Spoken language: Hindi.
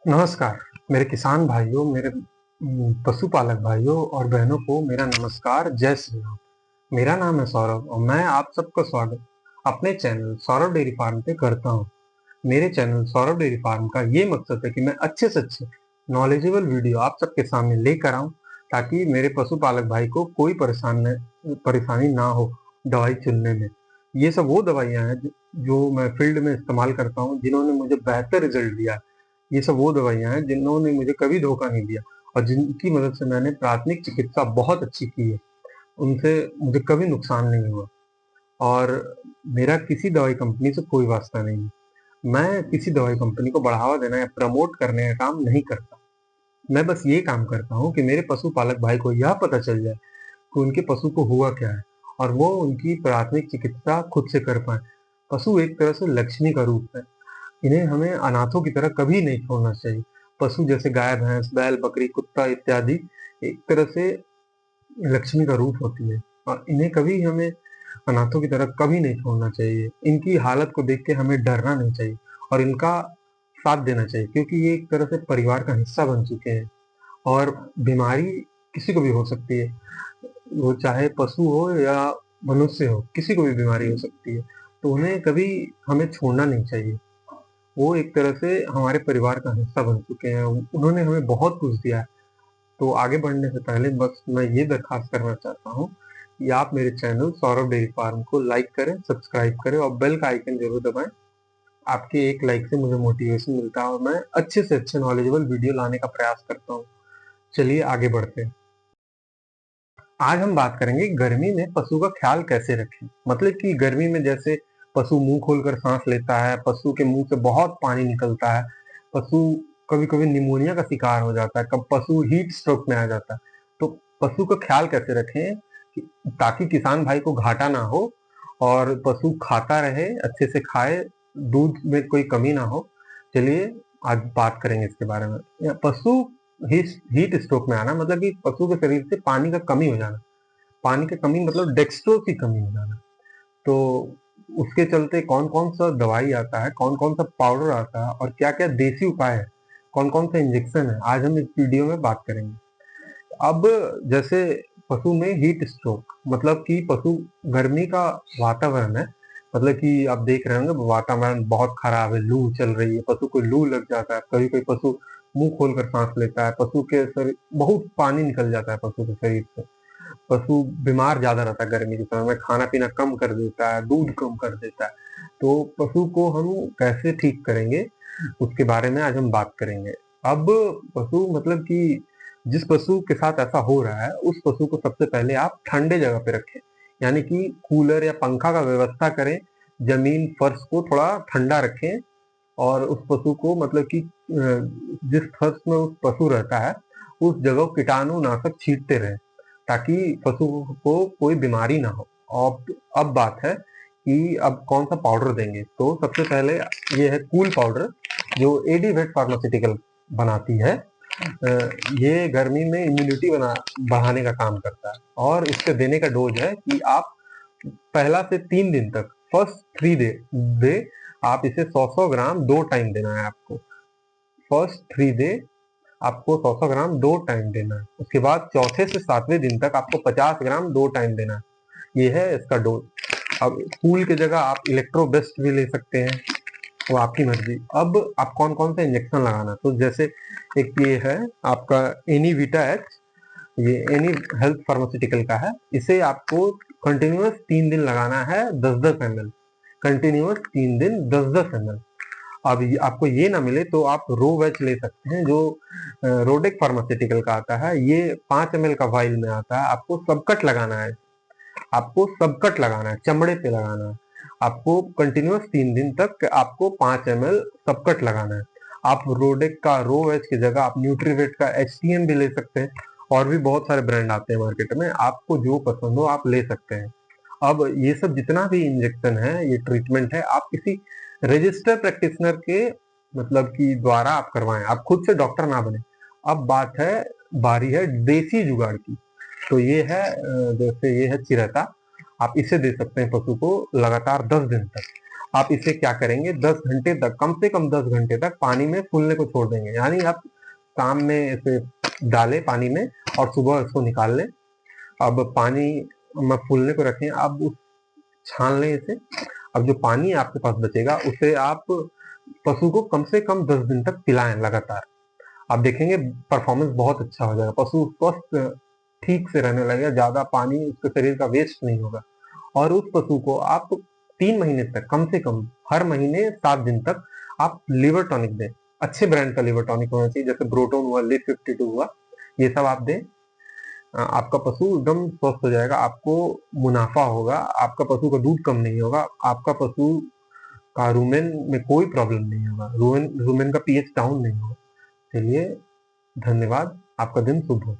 नमस्कार, मेरे किसान भाइयों, मेरे पशुपालक भाइयों और बहनों को मेरा नमस्कार, जय श्री राम। मेरा नाम है सौरभ और मैं आप सबका स्वागत अपने चैनल सौरभ डेयरी फार्म पे करता हूँ। मेरे चैनल सौरभ डेयरी फार्म का ये मकसद है कि मैं अच्छे से अच्छे नॉलेजेबल वीडियो आप सबके सामने लेकर आऊँ, ताकि मेरे पशुपालक भाई को कोई परेशानी ना हो दवाई चुनने में। ये सब वो दवाइयाँ हैं जो मैं फील्ड में इस्तेमाल करता हूँ, जिन्होंने मुझे बेहतर रिजल्ट दिया है। ये सब वो दवाइयाँ हैं जिन्होंने मुझे कभी धोखा नहीं दिया और जिनकी मदद से मैंने प्राथमिक चिकित्सा बहुत अच्छी की है। उनसे मुझे कभी नुकसान नहीं हुआ और मेरा किसी दवाई कंपनी से कोई वास्ता नहीं है। मैं किसी दवाई कंपनी को बढ़ावा देना या प्रमोट करने का काम नहीं करता। मैं बस ये काम करता हूँ कि मेरे पशुपालक भाई को यह पता चल जाए कि उनके पशु को हुआ क्या है और वो उनकी प्राथमिक चिकित्सा खुद से कर पाए। पशु एक तरह से लक्ष्मी का रूप है। इन्हें हमें अनाथों की तरह कभी नहीं छोड़ना चाहिए। पशु जैसे गाय, भैंस, बैल, बकरी, कुत्ता इत्यादि एक तरह से लक्ष्मी का रूप होती है और इन्हें कभी हमें अनाथों की तरह कभी नहीं छोड़ना चाहिए। इनकी हालत को देख के हमें डरना नहीं चाहिए और इनका साथ देना चाहिए, क्योंकि ये एक तरह से परिवार का हिस्सा बन चुके हैं और बीमारी किसी को भी हो सकती है। वो चाहे पशु हो या मनुष्य हो, किसी को भी बीमारी हो सकती है। तो उन्हें कभी हमें छोड़ना नहीं चाहिए। वो एक तरह से हमारे परिवार का हिस्सा बन चुके हैं। उन्होंने हमें बहुत कुछ दिया है। तो आगे बढ़ने से पहले बस मैं ये दरखास्त करना चाहता हूँ कि आप मेरे चैनल सौरभ डेयरी फार्म को लाइक करें, सब्सक्राइब करें और बेल का आइकन जरूर दबाएं। आपके एक लाइक से मुझे मोटिवेशन मिलता है और मैं अच्छे से अच्छे नॉलेजेबल वीडियो लाने का प्रयास करता हूँ। चलिए आगे बढ़ते हैं। आज हम बात करेंगे गर्मी में पशु का ख्याल कैसे रखें। मतलब कि गर्मी में जैसे पशु मुंह खोलकर सांस लेता है, पशु के मुंह से बहुत पानी निकलता है, पशु कभी कभी निमोनिया का शिकार हो जाता है, कब पशु हीट स्ट्रोक में आ जाता है। तो पशु का ख्याल कैसे रखें ताकि किसान भाई को घाटा ना हो और पशु खाता रहे, अच्छे से खाए, दूध में कोई कमी ना हो। चलिए आज बात करेंगे इसके बारे में। पशु हीट स्ट्रोक में आना मतलब कि पशु के शरीर से पानी का कमी हो जाना। पानी की कमी मतलब डेक्स्ट्रोज की कमी हो जाना। तो उसके चलते कौन कौन सा दवाई आता है, कौन कौन सा पाउडर आता है और क्या क्या देसी उपाय है, कौन कौन सा इंजेक्शन है, आज हम इस वीडियो में बात करेंगे। अब जैसे पशु में हीट स्ट्रोक मतलब कि पशु गर्मी का वातावरण है, मतलब कि आप देख रहे होंगे वातावरण बहुत खराब है, लू चल रही है, पशु को लू लग जाता है, कभी कभी पशु मुंह खोलकर सांस लेता है, पशु के शरीर बहुत पानी निकल जाता है पशु के शरीर से, पशु बीमार ज्यादा रहता है गर्मी के समय में, खाना पीना कम कर देता है, दूध कम कर देता है। तो पशु को हम कैसे ठीक करेंगे उसके बारे में आज हम बात करेंगे। अब पशु मतलब कि जिस पशु के साथ ऐसा हो रहा है उस पशु को सबसे पहले आप ठंडे जगह पे रखें, यानी कि कूलर या पंखा का व्यवस्था करें। जमीन फर्श को थोड़ा ठंडा रखें और उस पशु को मतलब कि जिस फर्श में उस पशु रहता है उस जगह कीटाणु नाशक छींटते रहे, ताकि पशु को कोई बीमारी ना हो। अब बात है कि अब कौन सा पाउडर देंगे। तो सबसे पहले ये है कूल पाउडर, जो एडी वेट फार्मास्यूटिकल बनाती है। ये गर्मी में इम्यूनिटी बढ़ाने का काम करता है और इसके देने का डोज है कि आप पहला से 3 दिन तक, फर्स्ट 3 डे आप इसे 100-100 ग्राम 2 टाइम देना है आपको। फर्स्ट 3 डे आपको 100-100 ग्राम 2 टाइम देना है। उसके बाद चौथे से 7वें दिन तक आपको 50 ग्राम 2 टाइम देना है। ये है इसका डोज। अब कूल की जगह आप इलेक्ट्रो बेस्ट भी ले सकते हैं, वो आपकी मर्जी। अब आप कौन कौन सा इंजेक्शन लगाना, तो जैसे एक ये है आपका एनीविटा एच, ये एनी हेल्थ फार्मास्यूटिकल का है। इसे आपको कंटिन्यूअस 3 दिन लगाना है, 10-10 ml। कंटिन्यूअस 3 दिन 10-10 ml। अब आपको ये ना मिले तो आप रो वेच ले सकते हैं, जो रोडेक फार्मास्यूटिकल का आता है। ये 5 ml का वाइल में आता है। आपको सबकट लगाना है, आपको सबकट लगाना है, चमड़े पे लगाना है। आपको कंटिन्यूअस 3 दिन तक आपको 5 ml सबकट लगाना है। आप रोडेक का रो वेच की जगह आप न्यूट्रीवेट का HTM भी ले सकते हैं। और भी बहुत सारे ब्रांड आते हैं मार्केट में, आपको जो पसंद हो आप ले सकते हैं। अब ये सब जितना भी इंजेक्शन है, ये ट्रीटमेंट है, आप किसी रजिस्टर प्रैक्टिशनर के मतलब कि द्वारा आप करवाएं, आप खुद से डॉक्टर ना बने। अब बारी है देसी जुगाड़ की। तो ये है जैसे ये है चिरता, आप इसे दे सकते हैं पशु को लगातार 10 दिन तक। आप इसे क्या करेंगे, 10 घंटे तक, कम से कम 10 घंटे तक पानी में फूलने को छोड़ देंगे। यानी आप शाम में इसे डालें पानी में और सुबह इसको निकाल लें। अब पानी में फूलने को रखें, अब छान लें इसे। अब जो पानी आपके पास बचेगा उसे आप पशु को कम से कम 10 दिन तक पिलाएं लगातार। आप देखेंगे परफॉर्मेंस बहुत अच्छा हो जाएगा, पशु स्वस्थ ठीक से रहने लगेगा, ज्यादा पानी उसके शरीर का वेस्ट नहीं होगा। और उस पशु को आप 3 महीने तक, कम से कम हर महीने 7 दिन तक आप लिवर टॉनिक दें। अच्छे ब्रांड का लिवर टॉनिक होना चाहिए, जैसे ब्रोटोन हुआ, लिव 52 हुआ, ये सब आप दें। आपका पशु एकदम स्वस्थ हो जाएगा, आपको मुनाफा होगा, आपका पशु का दूध कम नहीं होगा, आपका पशु का रूमेन में कोई प्रॉब्लम नहीं होगा, रूमेन का पीएच डाउन नहीं होगा। चलिए, धन्यवाद। आपका दिन शुभ हो।